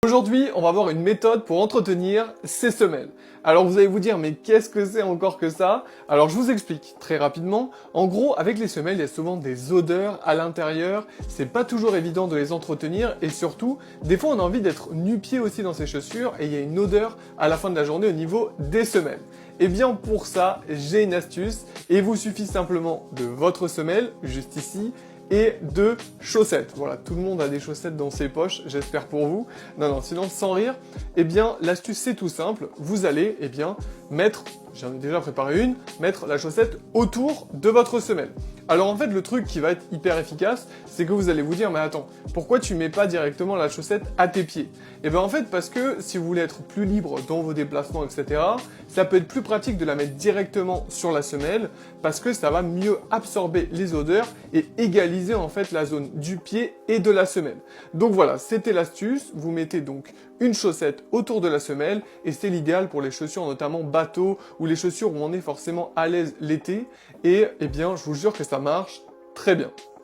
Aujourd'hui, on va voir une méthode pour entretenir ses semelles. Alors vous allez vous dire, mais qu'est-ce que c'est encore que ça? Alors je vous explique très rapidement. En gros, avec les semelles, il y a souvent des odeurs à l'intérieur. C'est pas toujours évident de les entretenir et surtout, des fois on a envie d'être nu-pied aussi dans ses chaussures et il y a une odeur à la fin de la journée au niveau des semelles. Et bien pour ça, j'ai une astuce et il vous suffit simplement de votre semelle, juste ici, et de chaussettes. Voilà, tout le monde a des chaussettes dans ses poches, j'espère pour vous. Non, sinon, sans rire, eh bien, l'astuce, c'est tout simple. Vous allez, eh bien, mettre, j'en ai déjà préparé une, mettre la chaussette autour de votre semelle. Alors en fait, le truc qui va être hyper efficace, c'est que vous allez vous dire, mais attends, pourquoi tu mets pas directement la chaussette à tes pieds? Eh bien en fait, parce que si vous voulez être plus libre dans vos déplacements, etc., ça peut être plus pratique de la mettre directement sur la semelle, parce que ça va mieux absorber les odeurs et égaliser en fait la zone du pied et de la semelle. Donc voilà, c'était l'astuce, vous mettez donc une chaussette autour de la semelle, et c'est l'idéal pour les chaussures notamment bateau, ou les chaussures où on est forcément à l'aise l'été, et eh bien je vous jure que ça marche très bien.